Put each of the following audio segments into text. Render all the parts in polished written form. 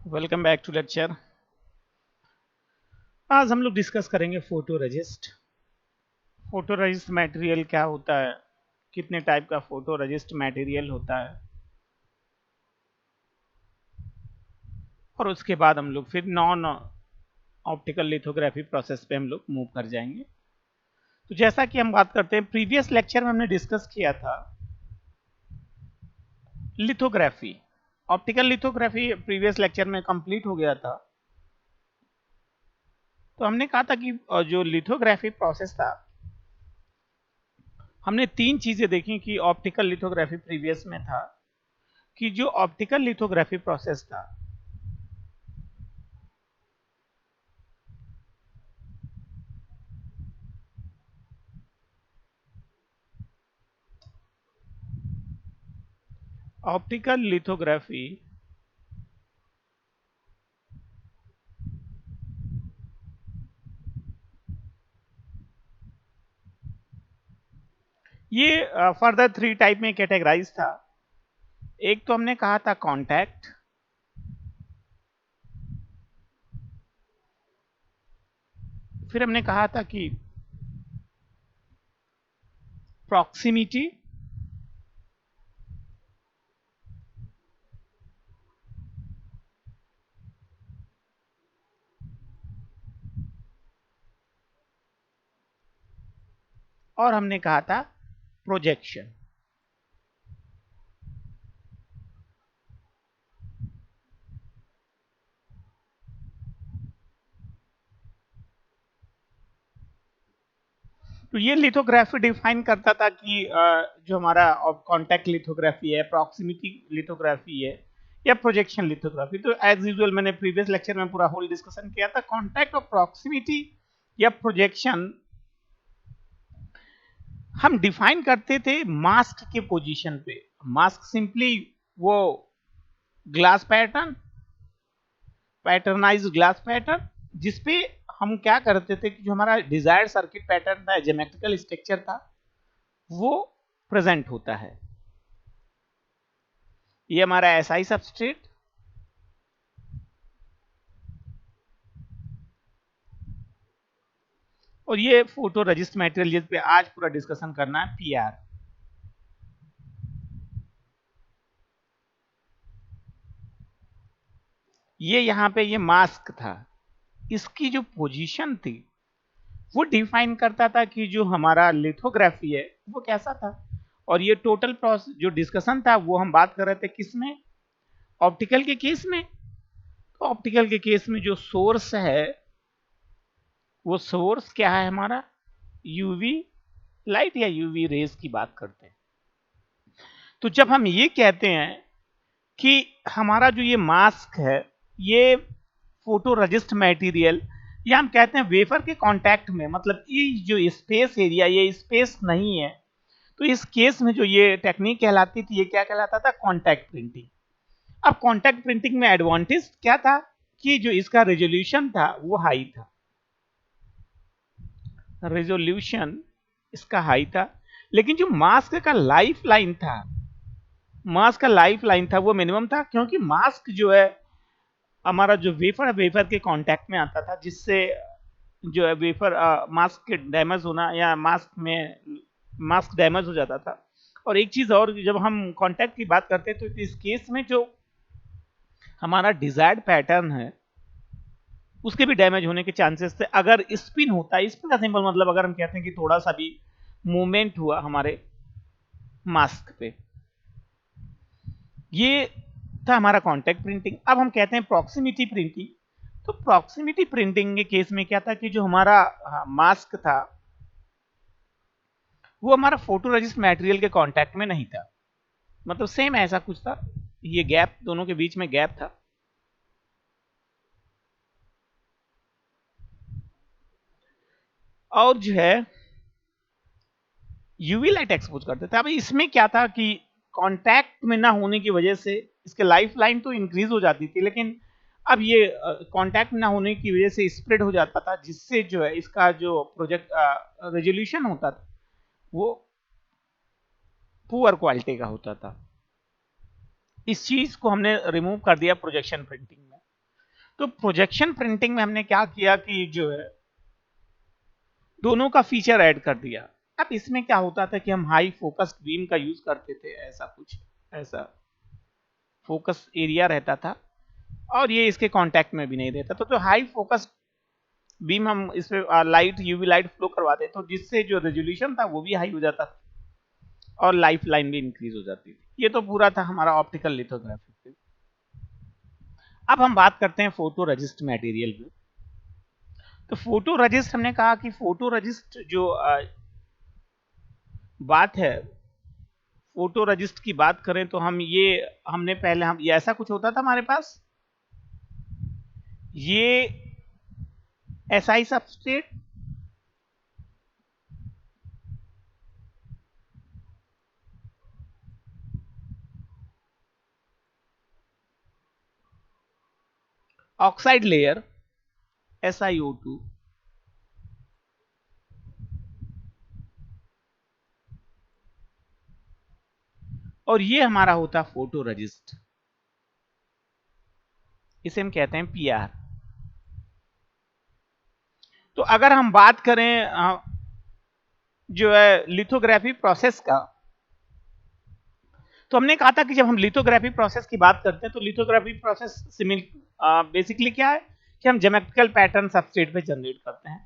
Welcome back to lecture. आज हम लोग डिस्कस करेंगे फोटोरेजिस्ट। फोटोरेजिस्ट मटेरियल क्या होता है, कितने टाइप का फोटोरेजिस्ट मटेरियल होता है, और उसके बाद हम लोग फिर नॉन ऑप्टिकल लिथोग्राफी प्रोसेस पे हम लोग मूव कर जाएंगे। तो जैसा कि हम बात करते हैं, प्रीवियस लेक्चर में हमने डिस्कस किया था lithography. Optical lithography previous lecture में कंप्लीट हो गया था। तो हमने कहा था कि जो लिथोग्राफी प्रोसेस था, हमने तीन चीजें देखी कि ऑप्टिकल लिथोग्राफी प्रीवियस में था कि जो ऑप्टिकल लिथोग्राफी प्रोसेस था, ऑप्टिकल लिथोग्राफी ये फर्दर थ्री टाइप में कैटेगराइज था। एक तो हमने कहा था कांटेक्ट, फिर हमने कहा था कि प्रॉक्सिमिटी, और हमने कहा था प्रोजेक्शन। तो ये लिथोग्राफी डिफाइन करता था कि जो हमारा कांटेक्ट लिथोग्राफी है, प्रॉक्सिमिटी लिथोग्राफी है, या प्रोजेक्शन लिथोग्राफी। तो एज यूजुअल मैंने प्रीवियस लेक्चर में पूरा होल डिस्कशन किया था। कांटेक्ट और प्रॉक्सिमिटी या प्रोजेक्शन हम डिफाइन करते थे मास्क के पोजीशन पे। मास्क सिंपली वो glass pattern, patronise glass pattern, जिसपे हम क्या करते थे कि जो हमारा डिजायर्ड सर्किट पैटर्न था, ज्योमेट्रिकल स्ट्रक्चर था, वो प्रेजेंट होता है। ये हमारा एसआई सबस्ट्रेट, और ये फोटो रजिस्ट मटेरियल जिस पे आज पूरा डिस्कशन करना है, पीआर। ये यहाँ पे ये मास्क था, इसकी जो पोजीशन थी वो डिफाइन करता था कि जो हमारा लिथोग्राफी है वो कैसा था। और ये टोटल प्रोसेस जो डिस्कशन था वो हम बात कर रहे थे किसमें, ऑप्टिकल के केस में। तो ऑप्टिकल के केस में जो सोर्स है, वो सोर्स क्या है हमारा, यूवी लाइट या यूवी रेज की बात करते हैं। तो जब हम ये कहते हैं कि हमारा जो ये मास्क है, ये फोटो रजिस्ट मटेरियल, या हम कहते हैं वेफर के कांटेक्ट में, मतलब ये जो स्पेस एरिया, ये स्पेस नहीं है। तो इस केस में जो ये टेक्निक कहलाती थी, ये क्या कहलाता था, कांटेक्ट प्रिंटिंग। अब कांटेक्ट प्रिंटिंग में एडवांटेज क्या था कि जो इसका रेजोल्यूशन था वो हाई था, रेजोल्यूशन इसका हाई था। लेकिन जो मास्क का लाइफ लाइन था, मास्क का लाइफ लाइन था वो मिनिमम था, क्योंकि मास्क जो है हमारा जो वेफर है, वेफर के कांटेक्ट में आता था, जिससे जो है वेफर मास्क के डैमेज होना, या मास्क में मास्क डैमेज हो जाता था। और एक चीज और, जब हम कांटेक्ट की बात करते हैं तो इस केस में जो हमारा डिजायर्ड पैटर्न है उसके भी डैमेज होने के चांसेस थे अगर स्पिन होता है। स्पिन का सिंपल मतलब अगर हम कहते हैं कि थोड़ा सा भी मूवमेंट हुआ हमारे मास्क पे। ये था हमारा कांटेक्ट प्रिंटिंग। अब हम कहते हैं प्रॉक्सिमिटी प्रिंटिंग। तो प्रॉक्सिमिटी प्रिंटिंग के केस में क्या था कि जो हमारा मास्क था वो हमारा फोटो रजिस्ट मटेरियल के कांटेक्ट में नहीं था, मतलब सेम ऐसा कुछ था, ये गैप, दोनों के बीच में गैप था। और जो है यूवी लाइट एक्सपोज करते थे। अब इसमें क्या था कि कांटेक्ट में ना होने की वजह से इसके लाइफ लाइन तो इंक्रीज हो जाती थी, लेकिन अब ये कांटेक्ट ना होने की वजह से स्प्रेड हो जाता था, जिससे जो है इसका जो प्रोजेक्ट रेजोल्यूशन होता था वो पुअर क्वालिटी का होता था। इस चीज को हमने रिमूव कर दिया प्रोजेक्शन प्रिंटिंग में। तो प्रोजेक्शन प्रिंटिंग में हमने क्या किया कि जो है दोनों का फीचर ऐड कर दिया। अब इसमें क्या होता था कि हम हाई फोकस बीम का यूज करते थे, ऐसा कुछ ऐसा फोकस एरिया रहता था और ये इसके कांटेक्ट में भी नहीं रहता, तो हाई फोकस बीम हम इस पे लाइट यूवी लाइट फ्लो करवाते तो जिससे जो रेजोल्यूशन था वो भी हाई हो जाता था और लाइफ लाइन भी इंक्रीज हो जाती थी। ये तो पूरा था हमारा ऑप्टिकल लिथोग्राफी। अब हम बात करते हैं फोटो रजिस्ट मटेरियल में। तो फोटो रजिस्ट हमने कहा कि फोटो रजिस्ट जो बात है, फोटो रजिस्ट की बात करें तो हम ये हमने पहले हम ये ऐसा कुछ होता था हमारे पास, ये SI substrate, oxide layer SiO2, और ये हमारा होता फोटो रजिस्ट, इसे हम कहते हैं PR। तो अगर हम बात करें जो है लिथोग्राफी प्रोसेस का, तो हमने कहा था कि जब हम लिथोग्राफी प्रोसेस की बात करते हैं तो लिथोग्राफी प्रोसेस बेसिकली क्या है कि हम ज्योमेट्रिकल पैटर्न सबस्ट्रेट पे जनरेट करते हैं।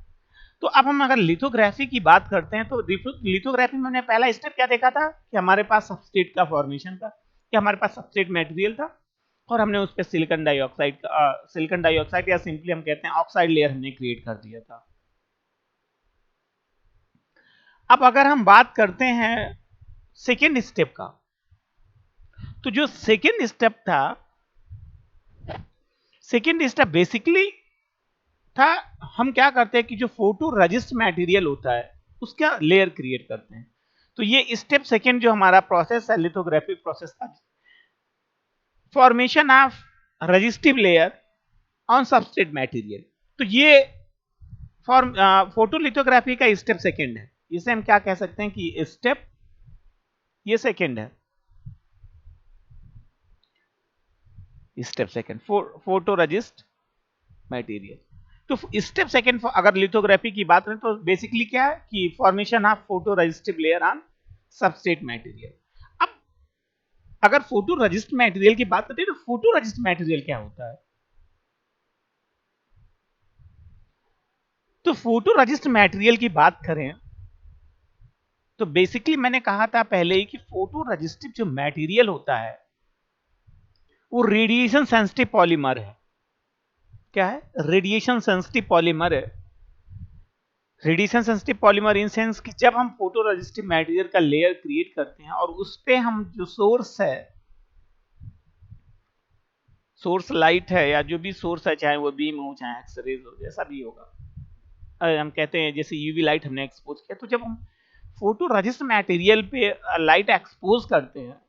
तो अब हम अगर लिथोग्राफी की बात करते हैं तो लिथोग्राफी में हमने पहला स्टेप क्या देखा था कि हमारे पास सबस्ट्रेट का फॉर्मेशन था, कि हमारे पास सबस्ट्रेट मटेरियल था और हमने उस पर सिलिकॉन डाइऑक्साइड या सिंपली हम कहते हैं ऑक्साइड लेयर हमने क्रिएट कर दिया था। अब अगर हम बात करते हैं सेकेंड स्टेप का, तो जो सेकेंड स्टेप था, सेकेंड स्टेप बेसिकली था हम क्या करते हैं कि जो फोटो रजिस्ट मटेरियल होता है उसका लेयर क्रिएट करते हैं। तो ये स्टेप सेकेंड जो हमारा प्रोसेस है लिथोग्राफी प्रोसेस का, formation of resistive layer on substrate material. तो ये फोटोलिथोग्राफी का स्टेप सेकेंड है, इसे हम क्या कह सकते हैं कि स्टेप ये सेकेंड है, step second photo resist material. तो स्टेप सेकेंड अगर लिथोग्राफी की बात करें तो बेसिकली क्या है कि formation of photo resistive layer on substrate material. अब अगर फोटो रजिस्ट मटेरियल की बात करते हैं तो फोटो रजिस्ट मटेरियल क्या होता है? तो फोटो रजिस्ट मटेरियल की बात करें तो बेसिकली मैंने कहा था पहले ही कि फोटो रजिस्टिव जो मटेरियल होता है वो रेडिएशन सेंसिटिव पॉलीमर है। क्या है? रेडिएशन सेंसिटिव पॉलीमर है। Radiation sensitive polymer in sense कि जब हम फोटो रजिस्टिव मटेरियल का लेयर क्रिएट करते हैं और उस पे हम जो सोर्स है, सोर्स लाइट है या जो भी सोर्स है, चाहे वो बीम हो चाहे एक्सरेज हो जैसा भी होगा, हम कहते हैं जैसे यूवी लाइट हमने एक्सपोज किया, तो जब हम फोटो रजिस्ट मटेरियल पे लाइट एक्सपोज करते हैं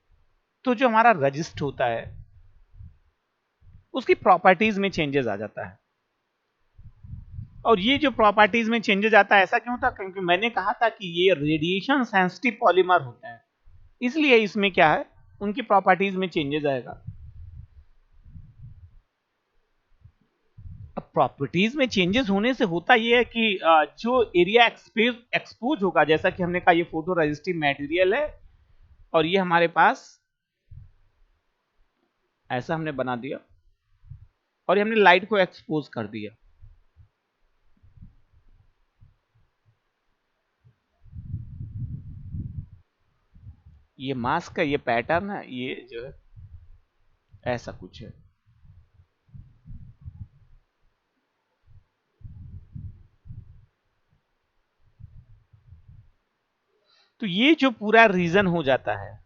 तो जो हमारा रजिस्ट होता है उसकी प्रॉपर्टीज में चेंजेस आ जाता है। और ये जो प्रॉपर्टीज में चेंजेस आता है ऐसा क्यों था? क्योंकि मैंने कहा था कि ये रेडिएशन सेंसिटिव पॉलीमर होता है, इसलिए इसमें क्या है उनकी प्रॉपर्टीज में चेंजेस आएगा। अब प्रॉपर्टीज में चेंजेस होने से होता यह है कि जो एरिया एक्सपोज होगा, जैसा कि हमने कहा ये फोटो रजिस्टिव मटेरियल है और ये हमारे पास ऐसा हमने बना दिया और हमने लाइट को एक्सपोज कर दिया। ये मास्क का ये पैटर्न है, ये जो है ऐसा कुछ है। तो ये जो पूरा रीजन हो जाता है,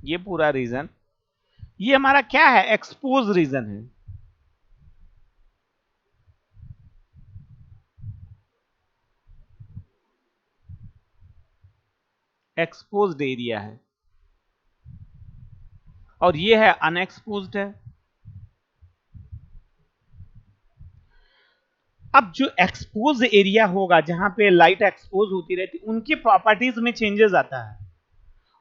ये पूरा रीजन ये हमारा क्या है? एक्सपोज रीजन है। एक्सपोज्ड एरिया है और ये है अनएक्सपोज्ड है। अब जो एक्सपोज एरिया होगा जहां पे लाइट एक्सपोज होती रहती, उनकी प्रॉपर्टीज में चेंजेस आता है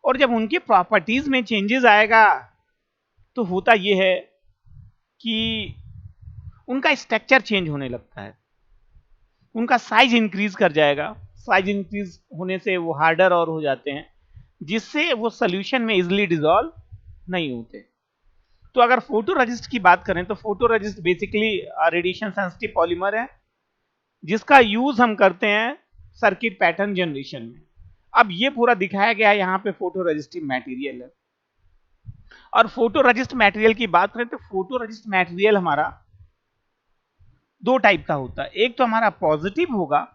और जब उनकी प्रॉपर्टीज में चेंजेस आएगा तो होता यह है कि उनका स्ट्रक्चर चेंज होने लगता है, उनका साइज इंक्रीज कर जाएगा। साइज इंक्रीज होने से वो हार्डर और हो जाते हैं, जिससे वो सोल्यूशन में इजिली डिसॉल्व नहीं होते। तो अगर फोटोरेजिस्ट की बात करें तो photoresist basically radiation sensitive polymer है, जिसका यूज हम करते हैं सर्किट पैटर्न जनरेशन में। अब ये पूरा दिखाया गया है यहाँ पे फोटोरेजिस्टिव मटेरियल है। और फोटोरेजिस्ट मटेरियल की बात करें तो फोटोरेजिस्ट मटेरियल हमारा दो टाइप का होता है, एक तो हमारा पॉजिटिव होगा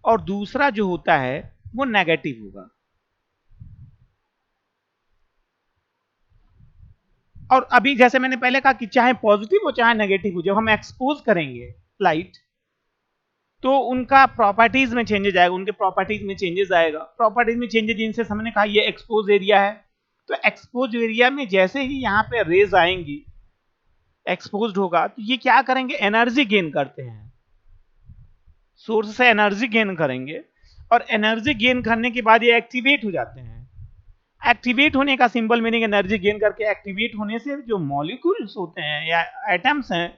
और दूसरा जो होता है वो नेगेटिव होगा। और अभी जैसे मैंने पहले कहा कि चाहे पॉजिटिव हो चाहे नेगेटिव हो, जब हम एक्सपोज करेंगे लाइट तो उनका प्रॉपर्टीज में चेंजेस आएगा, उनके प्रॉपर्टीज में चेंजेस आएगा। प्रॉपर्टीज में चेंजेस जिनसे हमने कहा ये एक्सपोज एरिया है, तो एक्सपोज एरिया में जैसे ही यहाँ पे रेज आएंगी, एक्सपोज्ड होगा, तो ये क्या करेंगे, एनर्जी गेन करते हैं, सोर्स से एनर्जी गेन करेंगे और एनर्जी गेन करने के बाद ये एक्टिवेट हो जाते हैं। एक्टिवेट होने का सिंपल मीनिंग एनर्जी गेन करके एक्टिवेट होने से जो मॉलिक्यूल्स होते हैं या एटम्स हैं,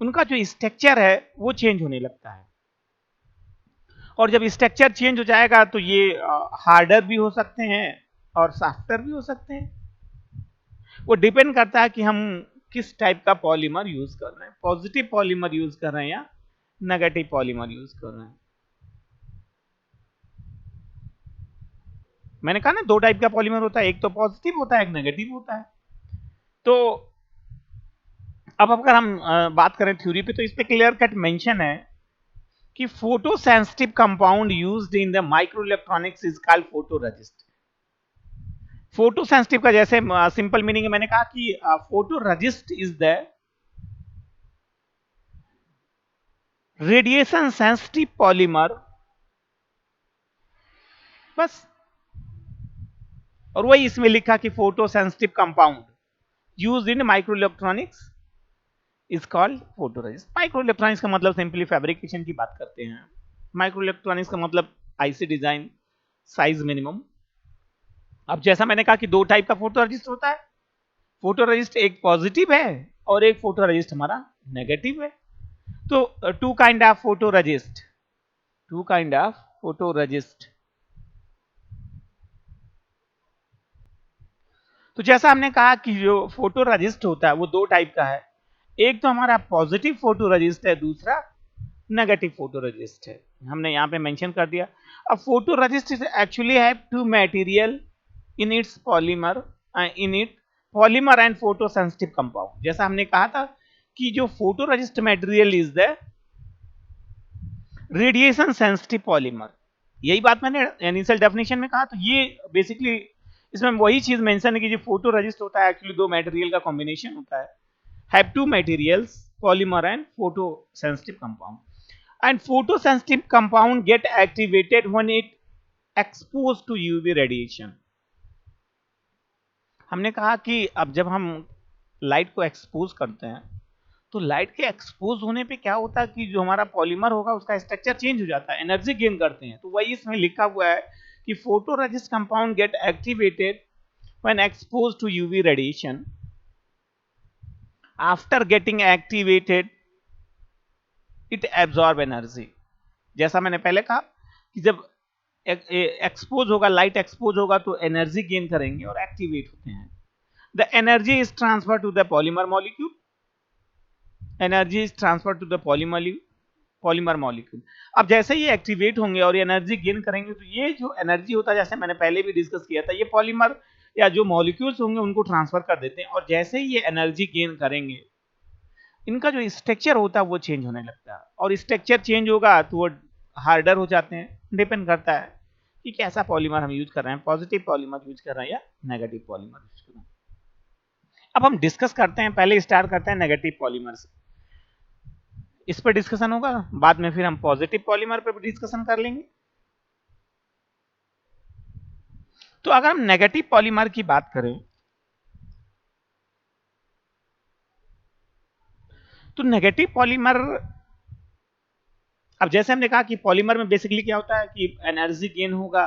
उनका जो स्ट्रक्चर है वो चेंज होने लगता है। और जब स्ट्रक्चर चेंज हो जाएगा तो ये हार्डर भी हो सकते हैं और सॉफ्टर भी हो सकते हैं। वो डिपेंड करता है कि हम किस टाइप का पॉलीमर यूज कर रहे हैं, पॉजिटिव पॉलीमर यूज कर रहे हैं या नेगेटिव पॉलीमर यूज कर रहे हैं। मैंने कहा ना दो टाइप का पॉलीमर होता है, एक तो पॉजिटिव होता है, एक नेगेटिव होता है। तो अब अगर हम बात करें थ्योरी पे, तो इस पे क्लियर कट मेंशन है कि photo sensitive compound used in the microelectronics is called photoresist. Photo sensitive का जैसे सिंपल मीनिंग है, मैंने कहा कि photoresist is the radiation sensitive polymer, बस। और वही इसमें लिखा कि photo sensitive compound used in microelectronics is called photoresist. Microelectronics का मतलब सिंपली फैब्रिकेशन की बात करते हैं। माइक्रोइलेक्ट्रॉनिक्स का मतलब आईसी डिजाइन, साइज मिनिमम। अब जैसा मैंने कहा कि दो टाइप का फोटोरेजिस्ट होता है, फोटोरेजिस्ट एक पॉजिटिव है और एक फोटोरेजिस्ट हमारा नेगेटिव है। तो two kind of photoresist, two kind of photoresist. तो जैसा हमने कहा कि जो फोटोरेजिस्ट होता है वो दो टाइप का है, एक तो हमारा पॉजिटिव फोटोरेजिस्ट है, दूसरा नेगेटिव फोटोरेजिस्ट है, हमने यहाँ पे मेंशन कर दिया। अब photoresist is actually have two material in its polymer, in it polymer and photo sensitive compound. जैसा हमने कहा था कि जो photoresist material is the radiation sensitive polymer, यही बात मैंने इनिशियल डेफिनेशन में कहा। तो ये बेसिकली इसमें वही चीज मेंशन है कि जो फोटोरेजिस्ट होता है एक्चुअली दो मटेरियल का कॉम्बिनेशन होता है, have two materials polymer and photo sensitive compound, and photosensitive compound get activated when it exposed to UV radiation। हमने कहा कि अब जब हम लाइट को एक्सपोज करते हैं तो लाइट के एक्सपोज होने पे क्या होता है कि जो हमारा पॉलीमर होगा उसका स्ट्रक्चर चेंज हो जाता है, एनर्जी गेन करते हैं। तो वही इसमें लिखा हुआ है कि photoresist compound get activated when expose to UV radiation, after getting activated it absorb energy. जैसा मैंने पहले कहा कि जब एक्सपोज होगा, लाइट एक्सपोज होगा तो एनर्जी गेन करेंगे और एक्टिवेट होते हैं। The energy is transfer to the polymer molecule, energy is transfer to the polymer molecule. अब जैसे ही एक्टिवेट होंगे और एनर्जी गेन करेंगे तो ये जो एनर्जी होता है, जैसे मैंने पहले भी डिस्कस किया था, ये पॉलीमर या जो मॉलिक्यूल्स होंगे उनको ट्रांसफर कर देते हैं। और जैसे ही ये एनर्जी गेन करेंगे इनका जो स्ट्रक्चर होता है वो चेंज होने लगता है, और स्ट्रक्चर चेंज होगा तो वो हार्डर हो जाते हैं। डिपेंड करता है कि कैसा पॉलीमर हम यूज कर रहे हैं, पॉजिटिव पॉलीमर यूज कर रहे हैं या नेगेटिव पॉलीमर यूज कर रहे हैं। अब हम डिस्कस करते हैं, पहले स्टार्ट करते हैं नेगेटिव पॉलीमर से, इस पर डिस्कशन होगा, बाद में फिर हम पॉजिटिव पॉलीमर पर भी डिस्कशन कर लेंगे। तो अगर हम नेगेटिव पॉलीमर की बात करें तो नेगेटिव पॉलीमर, अब जैसे हमने कहा कि पॉलीमर में बेसिकली क्या होता है कि एनर्जी गेन होगा,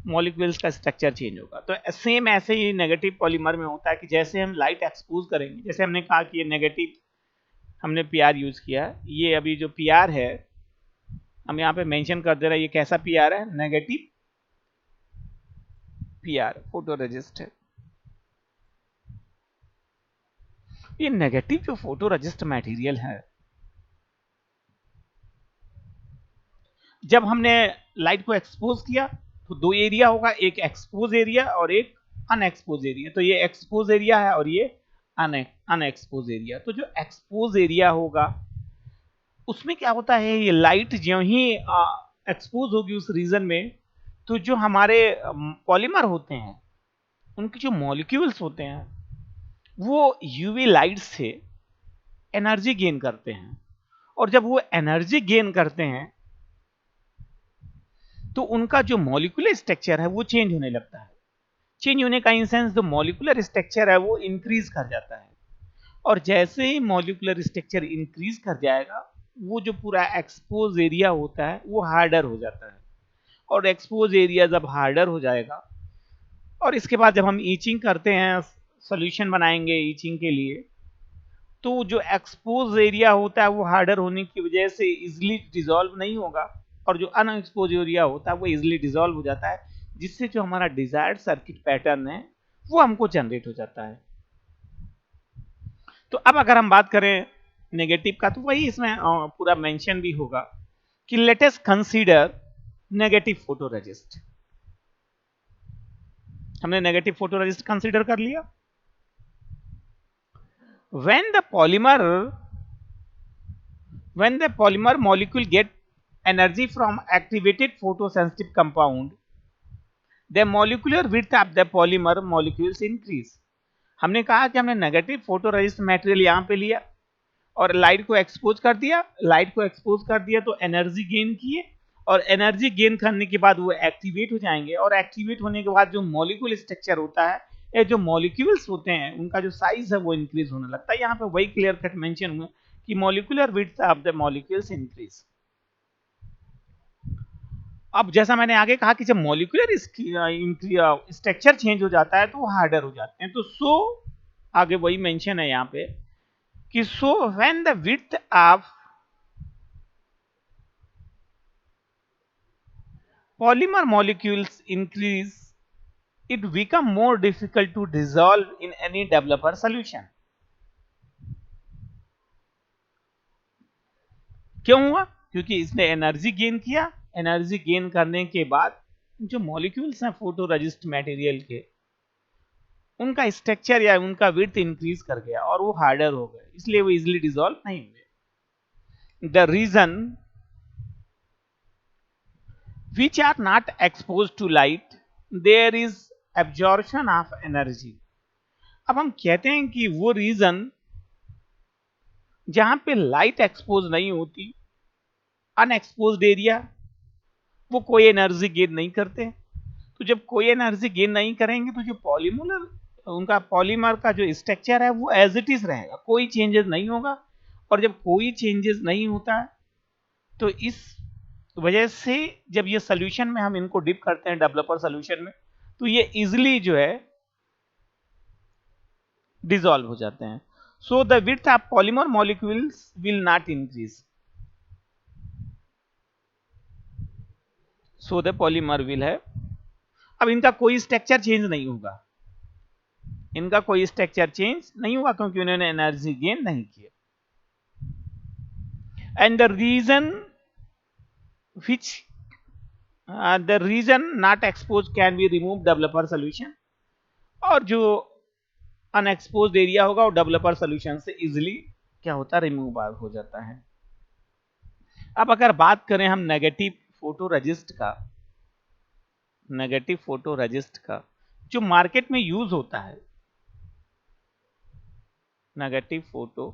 मॉलिक्यूल्स का स्ट्रक्चर चेंज होगा। तो सेम ऐसे ही नेगेटिव पॉलीमर में होता है कि जैसे हम लाइट एक्सपोज करेंगे, जैसे हमने कहा कि ये नेगेटिव हमने पीआर यूज किया। ये अभी जो पीआर है हम यहाँ पे मेंशन कर दे रहे हैं, ये कैसा पीआर है, नेगेटिव पीआर फोटो रेजिस्ट है। ये नेगेटिव जो फोटो रेजिस्ट मटेरियल है, जब हमने लाइट को एक्सपोज किया तो दो एरिया होगा, एक एक्सपोज एरिया और एक अनएक्सपोज एरिया। तो ये एक्सपोज एरिया है और ये अनएक्सपोज एरिया। तो जो एक्सपोज एरिया होगा उसमें क्या होता है, ये लाइट जो ही एक्सपोज होगी उस रीजन में, तो जो हमारे पॉलीमर होते हैं उनके जो मॉलिक्यूल्स होते हैं वो यूवी लाइट से एनर्जी गेन करते हैं। और जब वो एनर्जी गेन करते हैं तो उनका जो मॉलिक्यूलर स्ट्रक्चर है वो चेंज होने लगता है। चेंज होने का इन सेंस जो मॉलिक्यूलर स्ट्रक्चर है वो इंक्रीज कर जाता है। और जैसे ही मॉलिक्यूलर स्ट्रक्चर इंक्रीज कर जाएगा वो जो पूरा एक्सपोज एरिया होता है वो हार्डर हो जाता है। और एक्सपोज एरिया जब हार्डर हो जाएगा और इसके बाद जब हम ईचिंग करते हैं, सॉल्यूशन बनाएंगे ईचिंग के लिए, तो जो एक्सपोज एरिया होता है वो हार्डर होने की वजह से इजिली डिसॉल्व नहीं होगा और जो अनएक्सपोज एरिया होता है वो इजिली डिसॉल्व हो जाता है, जिससे जो हमारा डिजायर्ड सर्किट पैटर्न है वो हमको जनरेट हो जाता है। तो अब अगर हम बात करें नेगेटिव का, तो वही इसमें पूरा मेंशन भी होगा कि let us consider negative photoresist. हमने नेगेटिव फोटोरेजिस्ट कंसीडर कर लिया। when the polymer when the polymer molecule get energy from activated photosensitive compound, the molecular width of the polymer molecules increase। हमने कहा कि हमने नेगेटिव फोटोरेजिस्ट मटेरियल यहां पे लिया और लाइट को एक्सपोज कर दिया। लाइट को एक्सपोज कर दिया तो एनर्जी गेन किए और एनर्जी गेन करने के बाद वो एक्टिवेट हो जाएंगे और एक्टिवेट होने के बाद जो मॉलिक्यूल स्ट्रक्चर होता है, ये जो मॉलिक्यूल्स होते हैं उनका जो साइज है वो इंक्रीज होने लगता है। यहाँ पे वही क्लियर कट मेंशन हुआ कि molecular width of the molecules increase. अब जैसा मैंने आगे कहा कि जब मॉलिक्यूलर स्ट्रक्चर चेंज हो जाता है तो वो हार्डर हो जाते हैं। तो सो आगे वही मेंशन है यहाँ पे कि so when the width of polymer molecules increase, it become more difficult to dissolve in any developer solution। क्यों हुआ? क्योंकि इसने एनर्जी गेन किया। एनर्जी गेन करने के बाद जो मॉलिक्यूल्स हैं फोटोरेजिस्ट मटेरियल के, उनका स्ट्रक्चर या उनका विड्थ इंक्रीज कर गया और वो हार्डर हो गए, इसलिए वो इजिली डिसॉल्व नहीं हुए। The reason which are not exposed to light, there is absorption of energy। अब हम कहते हैं कि वो रीजन जहां पे लाइट एक्सपोज नहीं होती, अनएक्सपोज्ड एरिया, वो कोई एनर्जी गेन नहीं करते। तो जब कोई एनर्जी गेन नहीं करेंगे तो जो पॉलीमर उनका पॉलीमर का जो स्ट्रक्चर है वो एज इट इज रहेगा, कोई चेंजेस नहीं होगा। और जब कोई चेंजेस नहीं होता है तो इस वजह से जब ये सोल्यूशन में हम इनको डिप करते हैं डेवलपर सोल्यूशन में, तो ये इजिली जो है डिसॉल्व हो जाते हैं। So the width of polymer molecules will not increase, so the polymer will है। अब इनका कोई स्ट्रक्चर चेंज नहीं होगा, इनका कोई स्ट्रक्चर चेंज नहीं हुआ क्योंकि उन्होंने एनर्जी गेन नहीं किया। And the reason which the reason not exposed can be removed developer solution। और जो अनएक्सपोज्ड एरिया होगा वो डेवलपर सॉल्यूशन से इजीली क्या होता है, रिमूव हो जाता है। अब अगर बात करें हम नेगेटिव फोटोरेजिस्ट का, नेगेटिव फोटोरेजिस्ट का जो मार्केट में यूज होता है, नेगेटिव फोटो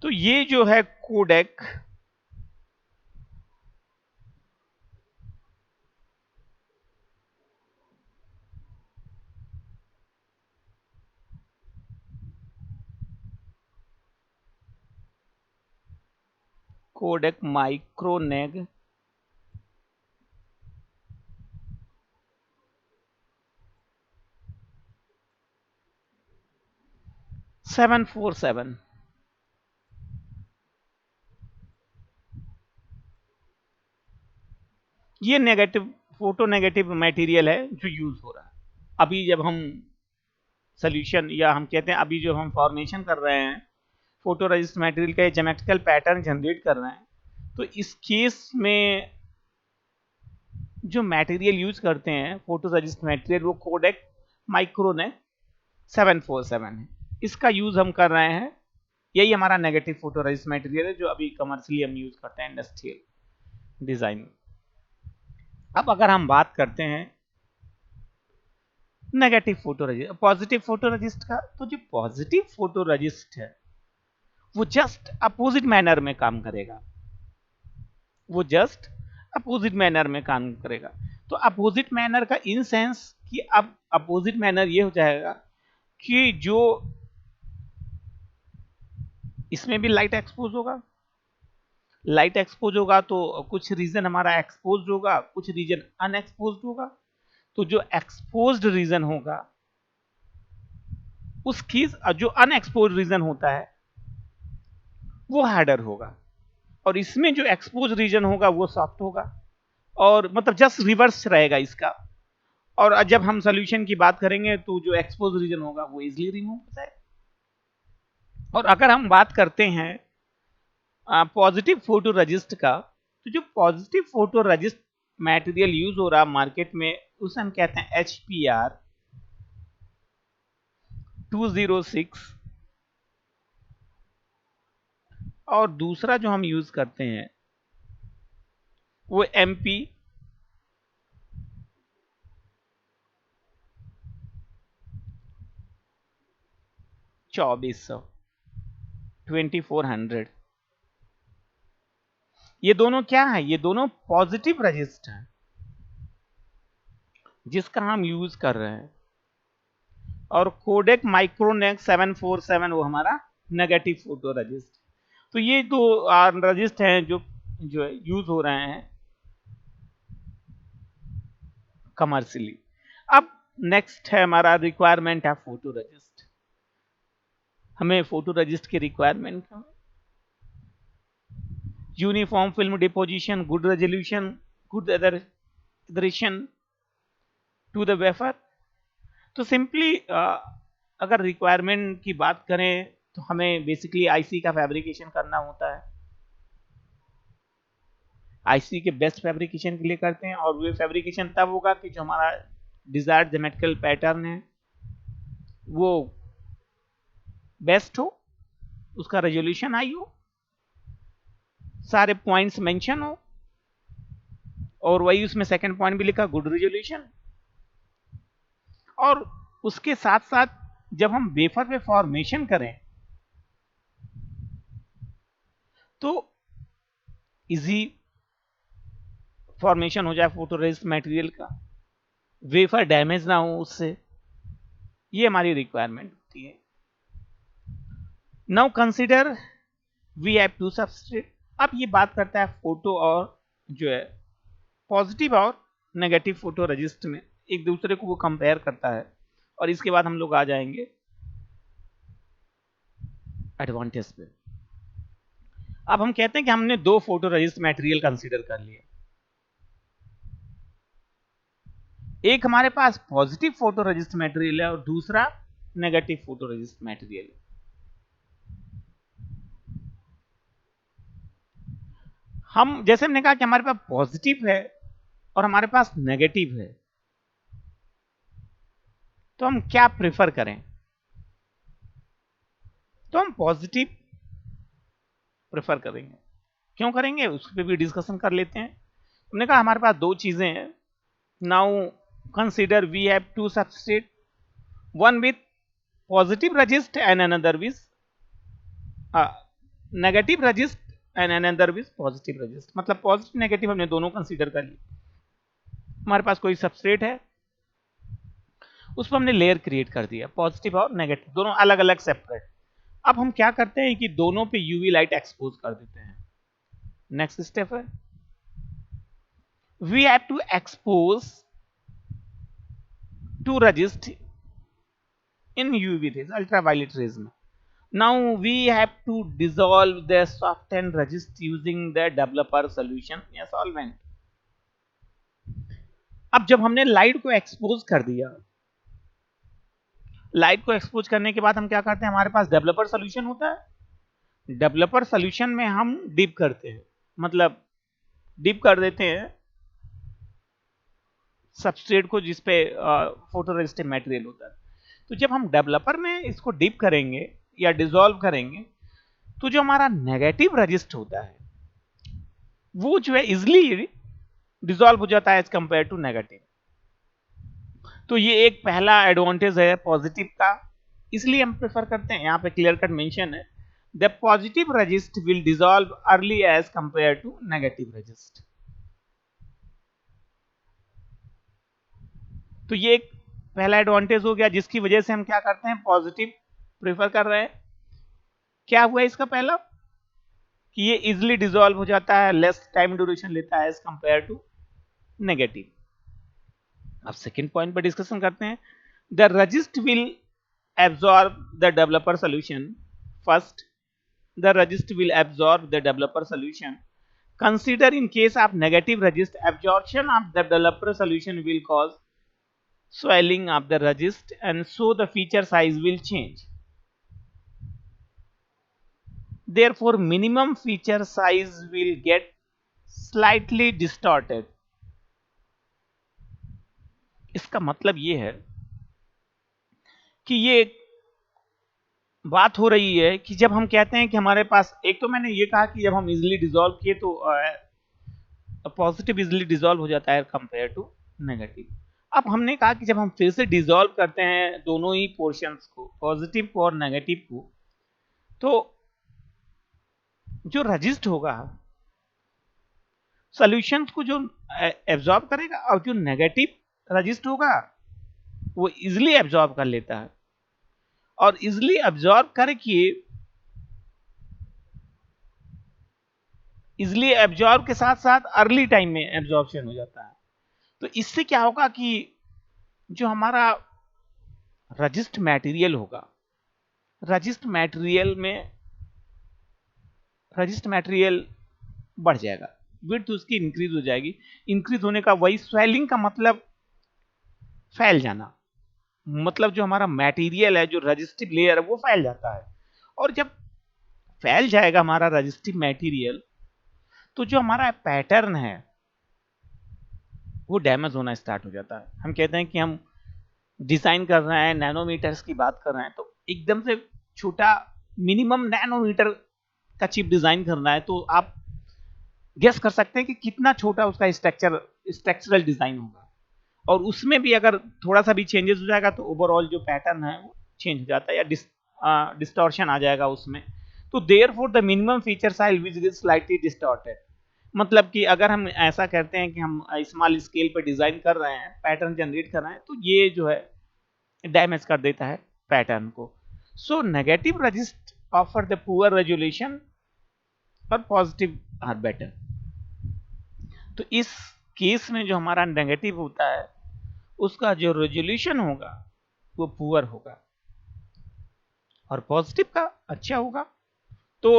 तो ये जो है कोडेक, कोडेक माइक्रोनेग 747 ये नेगेटिव फोटो नेगेटिव मटेरियल है जो यूज हो रहा है अभी जब हम सोल्यूशन या हम कहते हैं अभी जो हम फॉर्मेशन कर रहे हैं फोटो रजिस्ट मटेरियल का ज्योमेट्रिकल पैटर्न जनरेट कर रहे हैं तो इस केस में जो मटेरियल यूज करते हैं फोटो रजिस्ट मटेरियल वो कोडेक माइक्रोनेक 747 है इसका यूज हम कर रहे हैं यही हमारा नेगेटिव फोटो रजिस्ट मटेरियल है जो अभी कमर्शियली हम यूज करते हैं इंडस्ट्रियल डिजाइन में अब अगर हम बात करते हैं negative photo resist positive photo resist का तो जो पॉजिटिव फोटो रजिस्ट है वो जस्ट अपोजिट मैनर में काम करेगा वो जस्ट अपोजिट मैनर में काम करेगा तो अपोजिट मैनर का इन सेंस कि अब अपोजिट मैनर ये हो जाएगा कि जो इसमें भी लाइट एक्सपोज होगा लाइट एक्सपोज होगा तो कुछ रीजन हमारा एक्सपोज होगा कुछ रीजन अनएक्सपोज होगा तो जो एक्सपोज्ड रीजन होगा उसकी जो अनएक्सपोज रीजन होता है वो हार्डर होगा और इसमें जो एक्सपोज रीजन होगा वो सॉफ्ट होगा और मतलब जस्ट रिवर्स रहेगा इसका और जब हम सॉल्यूशन की बात करेंगे तो जो एक्सपोज रीजन होगा वो इजीली रिमूव होता है और अगर हम बात करते हैं पॉजिटिव फोटो रजिस्ट का तो जो positive photo resist material use हो रहा मार्केट में उसे हम कहते हैं HPR 206 और दूसरा जो हम यूज करते हैं वो MP 2400 ये दोनों क्या है ये दोनों पॉजिटिव रजिस्ट हैं जिसका हम यूज कर रहे हैं और कोडेक माइक्रोनेक 747 वो हमारा नेगेटिव फोटो रजिस्ट तो ये दो रजिस्ट हैं जो यूज हो रहे हैं कमर्शियली अब नेक्स्ट है हमारा रिक्वायरमेंट है फोटो रजिस्ट हमें फोटो रजिस्ट की requirement uniform film deposition good resolution good adhesion to the wafer तो सिंपली अगर रिक्वायरमेंट की बात करें तो हमें बेसिकली आईसी का फैब्रिकेशन करना होता है आईसी के बेस्ट फैब्रिकेशन के लिए करते हैं और वो फैब्रिकेशन तब होगा कि जो हमारा डिजायर्ड ज्योमेट्रिकल पैटर्न है वो बेस्ट हो उसका रेजोल्यूशन हाई हो सारे पॉइंट्स मेंशन हो और वही उसमें सेकंड पॉइंट भी लिखा गुड रेजोल्यूशन और उसके साथ साथ जब हम वेफर पे फॉर्मेशन करें तो इजी फॉर्मेशन हो जाए फोटो रेजिस्ट मटेरियल का वेफर डैमेज ना हो उससे ये हमारी रिक्वायरमेंट होती है now consider we have two substrate अब ये बात करता है फोटो और जो है पॉजिटिव और नेगेटिव फोटो रजिस्ट में एक दूसरे को वो कंपेयर करता है और इसके बाद हम लोग आ जाएंगे एडवांटेज पे अब हम कहते हैं कि हमने दो फोटो रजिस्ट मटेरियल कंसीडर कर लिए एक हमारे पास पॉजिटिव फोटो रजिस्ट मटेरियल है और दूसरा नेगेटिव फोटो रजिस्ट मटेरियल है हम जैसे हमने कहा कि हमारे पास पॉजिटिव है और हमारे पास नेगेटिव है तो हम क्या प्रेफर करें तो हम पॉजिटिव प्रेफर करेंगे क्यों करेंगे उस पर भी डिस्कशन कर लेते हैं हमने कहा हमारे पास दो चीजें हैं now consider we have two substrate one with positive resist and another with negative resist and another with positive resist मतलब पॉजिटिव नेगेटिव हमने दोनों कंसीडर कर लिए हमारे पास कोई सबस्ट्रेट है उस पर हमने लेयर क्रिएट कर दिया पॉजिटिव और नेगेटिव दोनों अलग अलग सेपरेट अब हम क्या करते हैं कि दोनों पे यूवी लाइट एक्सपोज कर देते हैं नेक्स्ट स्टेप है we have to expose two resist in UV rays ultraviolet rays में now we have to dissolve the softened resist using the developer solution या solvent. अब जब हमने लाइट को एक्सपोज कर दिया, लाइट को एक्सपोज करने के बाद हम क्या करते हैं, हमारे पास डेवलपर सॉल्यूशन होता है। डेवलपर सॉल्यूशन में हम डिप करते हैं, मतलब डिप कर देते हैं सबस्ट्रेट को जिस पे फोटोरेसिस्टिव मटेरियल होता है। तो जब हम डेवलपर में इसको डिप करेंगे या डिसॉल्व करेंगे, तो जो हमारा नेगेटिव रेजिस्ट होता है वो जो है इजिली डिसॉल्व हो जाता है एज कंपेयर टू नेगेटिव। तो ये एक पहला एडवांटेज है पॉजिटिव का, इसलिए हम प्रेफर करते हैं। यहाँ पे क्लियर कट मेंशन है, the positive resist will dissolve early as compare to negative resist. तो ये एक पहला एडवांटेज हो गया जिसकी वजह से हम क्या करते हैं, पॉजिटिव प्रेफर कर रहे हैं। क्या हुआ इसका पहला कि ये इजिली डिसॉल्व हो जाता है, लेस टाइम ड्यूरेशन लेता है एज कंपेयर टू नेगेटिव। अब सेकेंड पॉइंट पर डिस्कशन करते हैं, the resist will absorb the developer solution. First, the resist will absorb the developer solution. Consider in case of negative resist, absorption of the developer solution will cause swelling of the resist and so the feature size will change. Therefore minimum feature size will get slightly distorted. इसका मतलब ये है कि ये बात हो रही है कि जब हम कहते हैं कि हमारे पास, एक तो मैंने ये कहा कि जब हम इजिली डिसॉल्व किए तो पॉजिटिव इजिली डिसॉल्व हो जाता है कंपेयर टू नेगेटिव। अब हमने कहा कि जब हम फिर से डिसॉल्व करते हैं दोनों ही पोर्शंस को, पॉजिटिव को और नेगेटिव को, तो जो रेजिस्ट होगा सॉल्यूशंस को जो एब्जॉर्ब करेगा, और जो नेगेटिव रेजिस्ट होगा वो इजिली एब्जॉर्ब कर लेता है, और इजिली एब्जॉर्ब करके इजिली एब्जॉर्ब के साथ साथ अर्ली टाइम में एब्जॉर्प्शन हो जाता है। तो इससे क्या होगा कि जो हमारा रेजिस्ट मटेरियल होगा, रेजिस्ट मटेरियल बढ़ जाएगा, विड्थ उसकी इंक्रीज हो जाएगी। इंक्रीज होने का वही स्वेलिंग का मतलब फैल जाना, मतलब जो हमारा मटेरियल है, जो रेजिस्टिव लेयर है वो फैल जाता है। और जब फैल जाएगा हमारा रेजिस्टिव मटेरियल, तो जो हमारा पैटर्न है वो डैमेज होना स्टार्ट हो जाता है। हम कहते हैं कि हम डिजाइन कर रहे हैं, नैनोमीटर्स की बात कर रहे हैं, तो एकदम से छोटा मिनिमम नैनोमीटर का चिप डिजाइन करना है, तो आप गेस कर सकते हैं कि कितना छोटा उसका स्ट्रक्चरल डिजाइन होगा, और उसमें भी अगर थोड़ा सा भी चेंजेस हो जाएगा तो ओवरऑल जो पैटर्न है वो चेंज हो जाता है या डिस्टॉर्शन आ जाएगा उसमें। तो therefore the minimum feature size which is slightly distorted, मतलब कि अगर हम ऐसा करते हैं कि हम स्मॉल स्केल पे डिजाइन कर रहे हैं, पैटर्न जनरेट कर रहे हैं, तो ये जो है डैमेज कर देता है पैटर्न को। So negative resist offer the poor resolution और पॉजिटिव आर बेटर। तो इस केस में जो हमारा नेगेटिव होता है उसका जो रेजोल्यूशन होगा वो पुअर होगा और पॉजिटिव का अच्छा होगा। तो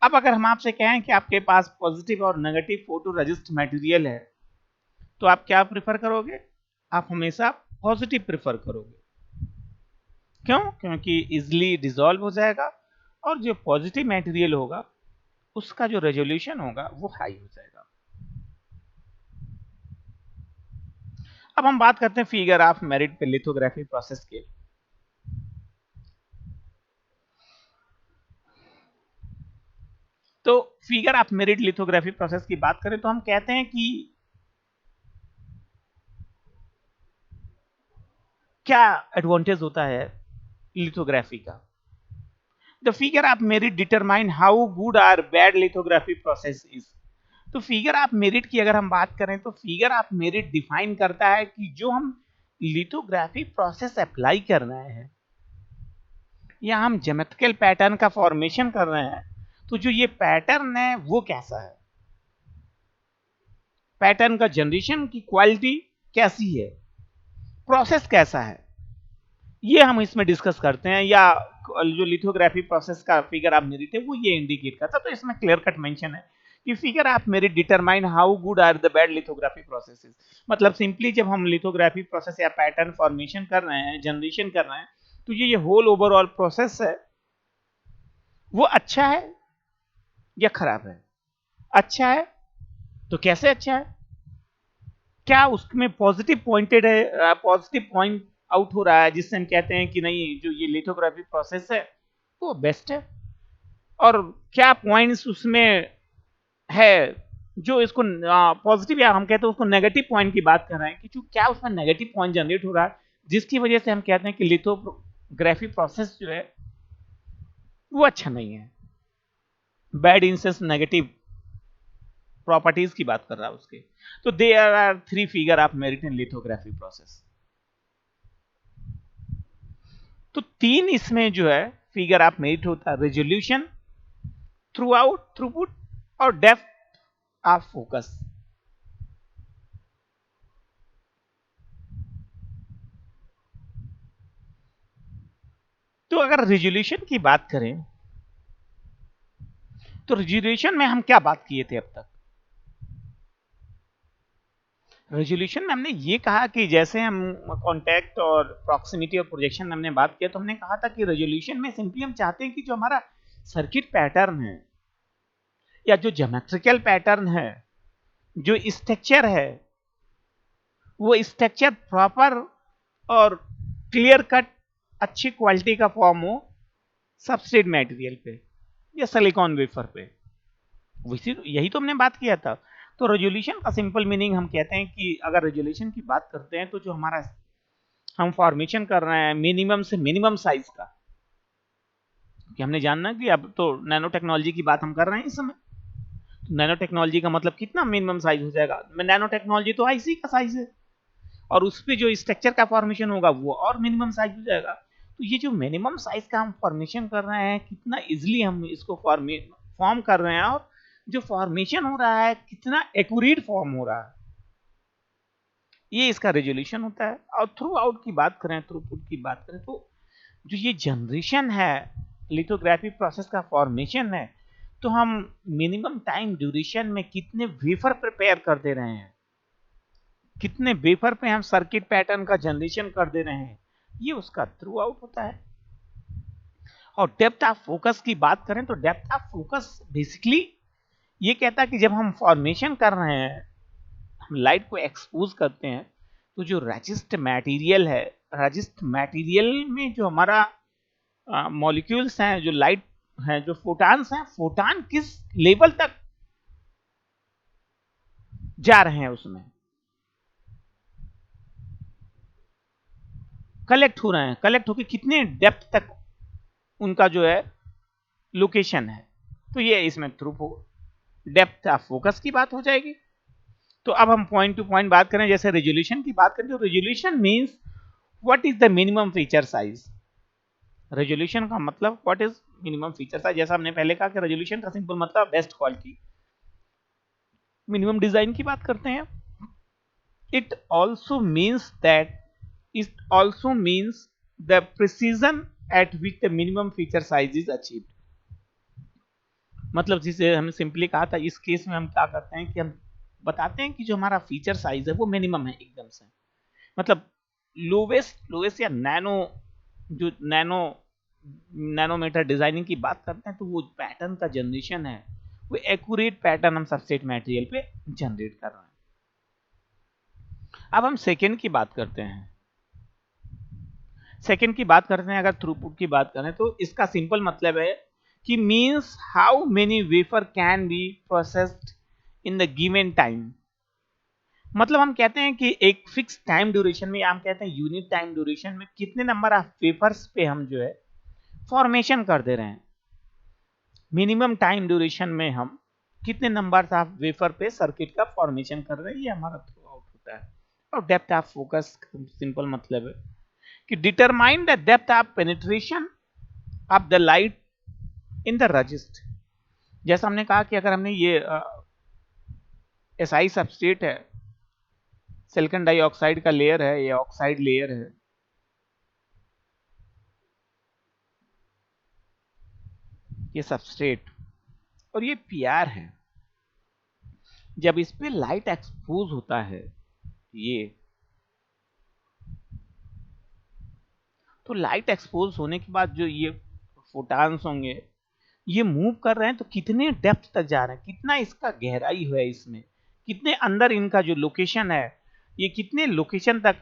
अब अगर हम आपसे कहें कि आपके पास पॉजिटिव और नेगेटिव फोटो रेजिस्ट मटेरियल है, तो आप क्या प्रेफर करोगे? आप हमेशा पॉजिटिव प्रेफर करोगे। क्यों? क्योंकि इजिली डिसॉल्व हो जाएगा और जो पॉजिटिव मटेरियल होगा उसका जो रेजोल्यूशन होगा वो हाई हो जाएगा। अब हम बात करते हैं फिगर ऑफ मेरिट पे लिथोग्राफी प्रोसेस के। तो figure of merit lithography process की बात करें तो हम कहते हैं कि क्या एडवांटेज होता है लिथोग्राफी का। The figure of merit determine how good और बैड लिथोग्राफी प्रोसेस इज। तो फिगर ऑफ मेरिट की अगर हम बात करें तो फिगर ऑफ मेरिट डिफाइन करता है कि जो हम लिथोग्राफी प्रोसेस अप्लाई कर रहे हैं या हम ज्योमेट्रिकल पैटर्न का फॉर्मेशन कर रहे हैं, तो जो ये पैटर्न है वो कैसा है, पैटर्न का जनरेशन की क्वालिटी कैसी है, प्रोसेस कैसा है, ये हम इसमें डिस्कस करते हैं, या जो लिथोग्राफी प्रोसेस का फिगर आप मेरिट है वो ये इंडिकेट करता है। तो इसमें क्लियर कट मेंशन है कि figure of merit determine how good or the bad lithography processes. मतलब सिंपली जब हम लिथोग्राफी प्रोसेस या पैटर्न फॉर्मेशन कर रहे हैं, जनरेशन कर रहे हैं, तो ये होल ओवरऑल प्रोसेस है वो अच्छा है या खराब है। अच्छा है तो कैसे अच्छा है, क्या उसमें पॉजिटिव पॉइंटेड है, पॉजिटिव पॉइंट आउट हो रहा है जिससे हम कहते हैं कि नहीं जो ये लिथोग्राफी प्रोसेस है वो बेस्ट है, और क्या पॉइंट्स उसमें है जो इसको पॉजिटिव, या हम कहते हैं उसको नेगेटिव पॉइंट की बात कर रहे हैं कि जो क्या उसमें नेगेटिव पॉइंट जनरेट हो रहा है जिसकी वजह से हम कहते हैं कि लिथोग्राफी प्रोसेस जो है वो अच्छा नहीं है। Bad in sense negative properties की बात कर रहा है उसके। तो there are three figure of merit in lithography process. तो तीन इसमें जो है फिगर ऑफ मेरिट होता है, रेजोल्यूशन, थ्रू आउट थ्रूपुट, और डेप्थ ऑफ फोकस। तो अगर रेजोल्यूशन की बात करें तो रेजोल्यूशन में हम क्या बात किए थे अब तक। रेजोल्यूशन में हमने ये कहा कि जैसे हम कांटेक्ट और प्रॉक्सिमिटी और प्रोजेक्शन में हमने बात किया, तो हमने कहा था कि रेजोल्यूशन में सिंपली हम चाहते हैं कि जो हमारा सर्किट पैटर्न है या जो ज्योमेट्रिकल पैटर्न है, जो स्ट्रक्चर है, वो स्ट्रक्चर प्रॉपर और क्लियर कट अच्छी क्वालिटी का फॉर्म हो सबस्ट्रेट मटेरियल पे या सिलिकॉन वेफर पे। वैसे यही तो हमने बात किया था। तो रेजोल्यूशन का सिंपल मीनिंग हम कहते हैं कि अगर रेजोल्यूशन की बात करते हैं तो जो हमारा हम फॉर्मेशन कर रहे हैं मिनिमम से मिनिमम साइज का, कि हमने जानना कि अब तो नैनो टेक्नोलॉजी की बात हम कर रहे हैं इस समय। तो नैनो टेक्नोलॉजी का मतलब कितना मिनिमम साइज हो जाएगा, नैनो टेक्नोलॉजी तो आईसी का साइज है, और उस पर जो स्ट्रक्चर का फॉर्मेशन होगा वो और मिनिमम साइज हो जाएगा। तो ये जो मिनिमम साइज का हम फॉर्मेशन कर रहे हैं कितना इजिली हम इसको फॉर्म कर रहे हैं, और जो फॉर्मेशन हो रहा है कितना एक्यूरेट फॉर्म हो रहा है, ये इसका रेजोल्यूशन होता है। और थ्रू आउट की बात करें, थ्रूपुट की बात करें, तो जो ये जनरेशन है लिथोग्राफी प्रोसेस का फॉर्मेशन है, तो हम मिनिमम टाइम ड्यूरेशन में कितने वेफर प्रिपेयर कर दे रहे हैं, कितने वेफर पे हम सर्किट पैटर्न का जनरेशन कर दे रहे हैं, ये उसका थ्रू आउट होता है। और डेप्थ ऑफ फोकस की बात करें तो डेप्थ ऑफ फोकस बेसिकली ये कहता है कि जब हम फॉर्मेशन कर रहे हैं, हम लाइट को एक्सपोज करते हैं, तो जो रजिस्ट मटेरियल है, रजिस्ट मटेरियल में जो हमारा मॉलिक्यूल्स हैं, जो लाइट हैं, जो फोटान्स हैं, फोटान किस लेवल तक जा रहे हैं, उसमें कलेक्ट हो रहे हैं, कलेक्ट होकर कितने डेप्थ तक उनका जो है लोकेशन है। तो ये इसमें थ्रू डेप्थ ऑफ फोकस की बात हो जाएगी। तो अब हम पॉइंट टू पॉइंट बात करें, जैसे रेजोल्यूशन की बात करें तो resolution means what is the minimum feature size. Resolution का मतलब what is minimum feature size. जैसा हमने पहले कहा कि रेजोल्यूशन का सिंपल मतलब बेस्ट क्वालिटी, मिनिमम डिजाइन की बात करते हैं। It also means that it also means the precision eight which the minimum feature size is achieved. मतलब जिसे हमने सिंपली कहा था, इस केस में हम क्या करते हैं कि हम बताते हैं कि जो हमारा फीचर साइज है वो मिनिमम है एकदम से। मतलब लोवेस्ट या नैनो, जो नैनोमीटर डिजाइनिंग की बात करते हैं, तो वो पैटर्न का जनरेशन है वो एक्यूरेट पैटर्न हम सबस्ट्रेट मटेरियल पे जनरेट कर रहे हैं। अब हम सेकेंड की बात करते हैं। सेकेंड की बात करते हैं, अगर थ्रूपुट की बात करें तो इसका सिंपल मतलब है कि means how many wafer can be processed in the given time. मतलब हम कहते हैं कि एक फिक्स टाइम ड्यूरेशन में, हम कहते हैं यूनिट टाइम ड्यूरेशन में कितने नंबर ऑफ वेफर्स पे हम जो है फॉर्मेशन कर दे रहे हैं। मिनिमम टाइम ड्यूरेशन में हम कितने नंबर ऑफ वेफर पे सर्किट का फॉर्मेशन कर रहे हैं, ये हमारा थ्रू आउट होता है। और डेप्थ ऑफ फोकस सिंपल मतलब है कि determine the depth of penetration of the light in the resist. जैसा हमने कहा कि अगर हमने ये एसआई सबस्ट्रेट है, सिलिकॉन डाइऑक्साइड का लेयर है, ये ऑक्साइड लेयर है, ये सबस्ट्रेट और ये पीआर है। जब इस पे लाइट एक्सपोज होता है ये, तो लाइट एक्सपोज होने के बाद जो ये फोटॉन्स होंगे ये मूव कर रहे हैं, तो कितने डेप्थ तक जा रहे हैं, कितना इसका गहराई है, इसमें कितने अंदर इनका जो लोकेशन है, ये कितने लोकेशन तक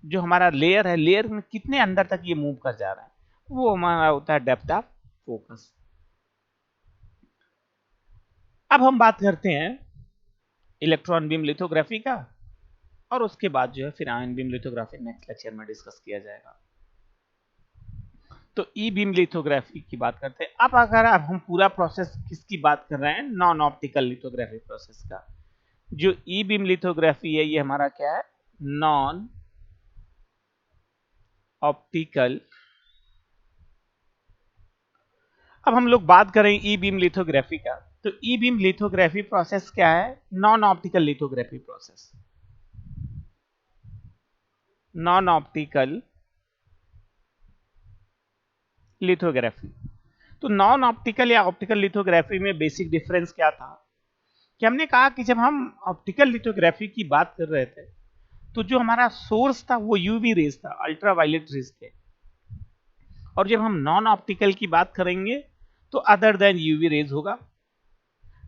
जो हमारा लेयर है, लेयर में कितने अंदर तक ये मूव कर जा रहा है, वो हमारा होता है डेप्थ ऑफ फोकस। अब हम बात करते हैं इलेक्ट्रॉन बीम लिथोग्राफी का, और उसके बाद जो है फिर ion beam lithography next lecture में डिस्कस किया जाएगा। तो ई बीम लिथोग्राफी की बात करते हैं। अब अगर अब हम पूरा प्रोसेस किसकी बात कर रहे हैं, नॉन ऑप्टिकल लिथोग्राफी प्रोसेस का। जो ई बीम लिथोग्राफी है ये हमारा क्या है, नॉन ऑप्टिकल। अब हम लोग बात करें ई बीम लिथोग्राफी का, तो ई बीम लिथोग्राफी प्रोसेस क्या है, non optical lithography process. Non optical lithography. तो नॉन ऑप्टिकल या ऑप्टिकल लिथोग्राफी में बेसिक डिफरेंस क्या था, कि हमने कहा कि जब हम ऑप्टिकल लिथोग्राफी की बात कर रहे थे तो जो हमारा सोर्स था वो यूवी रेज था, अल्ट्रावायलेट रेज थे। और जब हम नॉन ऑप्टिकल की बात करेंगे तो अदर देन यूवी रेज होगा,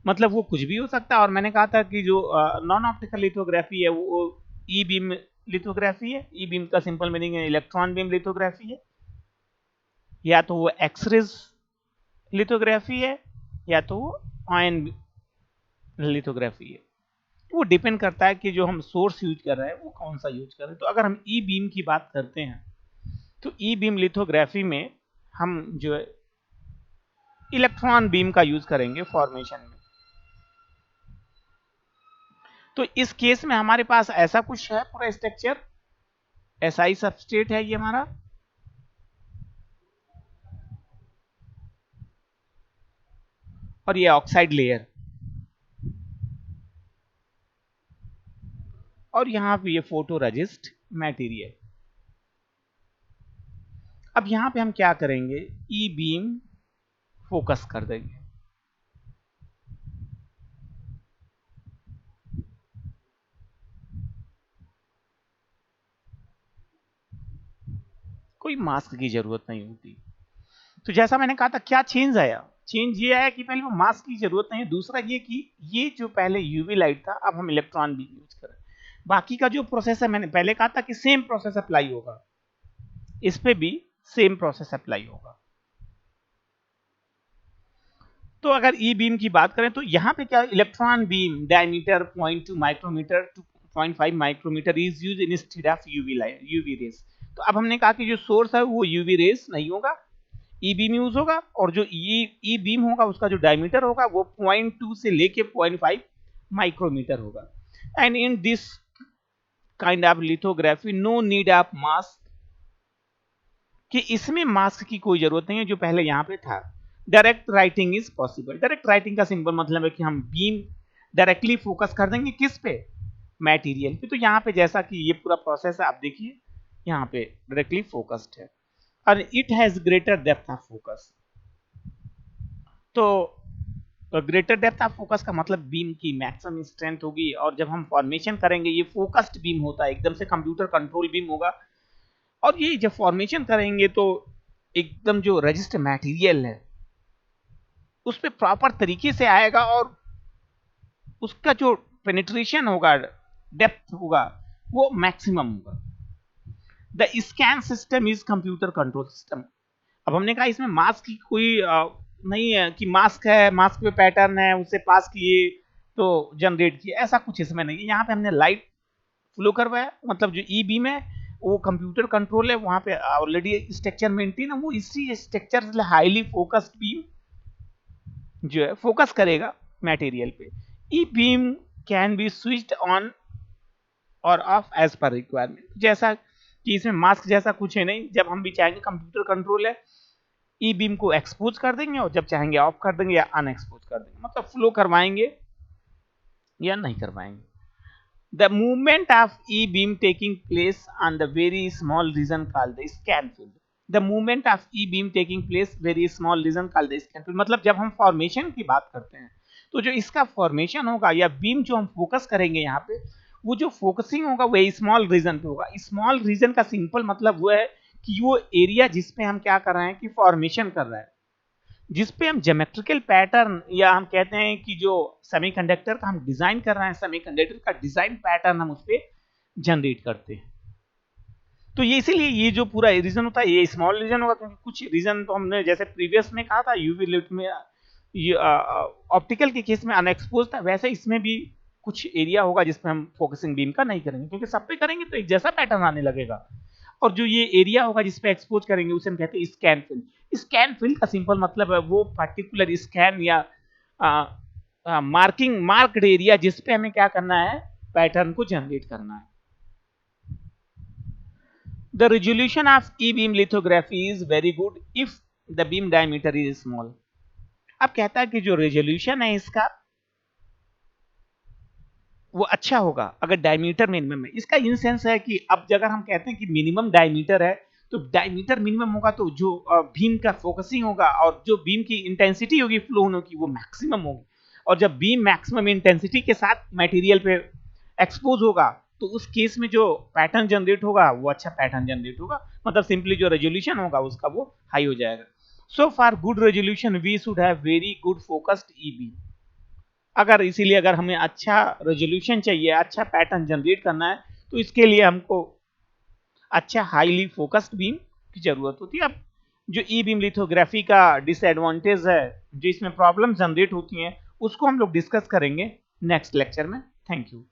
मतलब वो कुछ भी हो सकता है। और मैंने कहा था कि जो नॉन ऑप्टिकल लिथोग्राफी है वो ई बीम लिथोग्राफी है। ई बीम का सिंपल मीनिंग है इलेक्ट्रॉन बीम लिथोग्राफी है, या तो वो एक्सरेज लिथोग्राफी है, या तो वो आयन लिथोग्राफी है। वो डिपेंड करता है कि जो हम सोर्स यूज कर रहे हैं वो कौन सा यूज कर रहे हैं। तो अगर हम ई बीम की बात करते हैं तो ई बीम लिथोग्राफी में हम जो है इलेक्ट्रॉन बीम का यूज करेंगे फॉर्मेशन में। तो इस केस में हमारे पास ऐसा कुछ है पूरा स्ट्रक्चर, एसआई सबस्ट्रेट है ये हमारा, और ये ऑक्साइड लेयर, और यहां पे ये फोटो रेजिस्ट मटेरियल। अब यहां पे हम क्या करेंगे, ई बीम फोकस कर देंगे। कोई मास्क की जरूरत नहीं होती। तो जैसा मैंने कहा था, क्या चेंज आया, चेंज ये आया कि पहले वो मास्क की जरूरत नहीं है। दूसरा ये कि ये जो पहले यूवी लाइट था अब हम इलेक्ट्रॉन बीम यूज करें। बाकी का जो प्रोसेस है मैंने पहले कहा था कि सेम प्रोसेस अप्लाई होगा, इस पे भी सेम प्रोसेस अप्लाई होगा। तो अगर ई बीम की बात करें तो यहाँ पे क्या, electron beam diameter 0.2 micrometre to 0.5 micrometre is use instead of UV light, UV rays. तो अब हमने कहा कि जो सोर्स है वो यूवी रेज नहीं होगा, ई बीम यूज होगा, और जो ई बीम होगा उसका जो डायमीटर होगा वो 0.2 से लेके 0.5 माइक्रोमीटर होगा। And in this kind of lithography no need of mask, कि इसमें मास्क की कोई जरूरत नहीं है जो पहले यहाँ पे था। Direct writing is possible. Direct writing का सिंपल मतलब है कि हम बीम डायरेक्टली फोकस कर देंगे किस पे, मटेरियल पे। तो यहाँ पे जैसा कि ये पूरा प्रोसेस है आप देखिए, यहाँ पे डायरेक्टली फोकस्ड है और it has greater depth of focus. तो ग्रेटर डेप्थ ऑफ फोकस का मतलब बीम की मैक्सिमम स्ट्रेंथ होगी, और जब हम फॉर्मेशन करेंगे ये फोकस्ड बीम होता है, एकदम से कंप्यूटर कंट्रोल बीम होगा। और ये जब फॉर्मेशन करेंगे तो एकदम जो रजिस्टर मटेरियल है उस पर प्रॉपर तरीके से आएगा, और उसका जो पेनिट्रेशन होगा, डेप्थ होगा, वो मैक्सिमम होगा। The scan system is computer control system. अब हमने कहा इसमें मास्क की कोई नहीं है कि मास्क है, मास्क पे पैटर्न है, उसे पास किए तो जनरेट किए, ऐसा कुछ इसमें नहीं है। यहाँ पे हमने लाइट फ्लो करवाया, मतलब जो ई बीम है वो कंप्यूटर कंट्रोल है, वहां पे ऑलरेडी स्ट्रक्चर मेंटेन है, वो इसी स्ट्रक्चर से हाईली फोकस्ड बीम जो है फोकस करेगा मटेरियल पे। E beam can be switched on और ऑफ एज पर रिक्वायरमेंट। जैसा कि इसमें मास्क जैसा कुछ है नहीं, जब हम भी चाहेंगे कंप्यूटर कंट्रोल है, ई बीम को एक्सपोज कर देंगे और जब चाहेंगे ऑफ कर देंगे या अनएक्सपोज कर देंगे, मतलब फ्लो करवाएंगे या नहीं करवाएंगे। The movement of E beam taking place on the very small reason called the scan field. The movement of E beam taking place very small reason called the scan field. मतलब जब हम formation की बात करते हैं तो जो इसका फॉर्मेशन होगा या बीम जो हम फोकस करेंगे यहाँ पे, वो जो फोकसिंग होगा वो स्मॉल रीजन पे होगा। स्मॉल रीजन का सिंपल मतलब वो है कि वो एरिया जिसपे हम क्या कर रहे हैं कि फॉर्मेशन कर रहा है, जिसपे हम ज्योमेट्रिकल पैटर्न या हम कहते हैं कि जो सेमीकंडक्टर का हम डिजाइन कर रहे हैं, सेमीकंडक्टर का डिजाइन पैटर्न हम उस पर जनरेट करते हैं। तो ये इसीलिए ये जो पूरा रीजन होता है ये स्मॉल रीजन होगा, क्योंकि कुछ रीजन तो हमने जैसे प्रीवियस में कहा था यूवी लिफ्ट में ये ऑप्टिकल के केस में अनएक्सपोज था, वैसे इसमें भी कुछ एरिया होगा जिसमें हम फोकसिंग बीम का नहीं करेंगे, क्योंकि सब पे करेंगे तो एक जैसा पैटर्न आने लगेगा। और जो ये एरिया होगा जिस पे एक्सपोज करेंगे उसे हम कहते हैं स्कैन फील्ड। स्कैन फील्ड का सिंपल मतलब है वो पर्टिकुलर स्कैन या मार्किंग मार्क्ड एरिया जिस पे हमें क्या करना है, पैटर्न को जनरेट करना है। The resolution of E-beam lithography is very good if the beam diameter is small। अब कहता है कि जो रेजोल्यूशन है इसका वो अच्छा होगा अगर डायमीटर मिनिमम है। इसका इन सेंस है कि अब अगर हम कहते हैं कि मिनिमम डायमीटर है तो डायमीटर मिनिमम होगा तो जो बीम का फोकसिंग होगा और जो बीम की इंटेंसिटी होगी फ्लो होने की वो मैक्सिमम होगी। और जब बीम मैक्सिमम इंटेंसिटी के साथ मटेरियल पे एक्सपोज होगा तो उस केस में जो पैटर्न जनरेट होगा वो अच्छा पैटर्न जनरेट होगा, मतलब सिंपली जो रेजोल्यूशन होगा उसका वो हाई हो जाएगा। So for good resolution we should have very good focused e beam. अगर इसीलिए अगर हमें अच्छा रेजोल्यूशन चाहिए, अच्छा पैटर्न जनरेट करना है तो इसके लिए हमको अच्छा हाईली फोकस्ड बीम की जरूरत होती है। अब जो ई बीम लिथोग्राफी का डिसएडवांटेज है, जो इसमें प्रॉब्लम जनरेट होती हैं, उसको हम लोग डिस्कस करेंगे नेक्स्ट लेक्चर में। Thank you.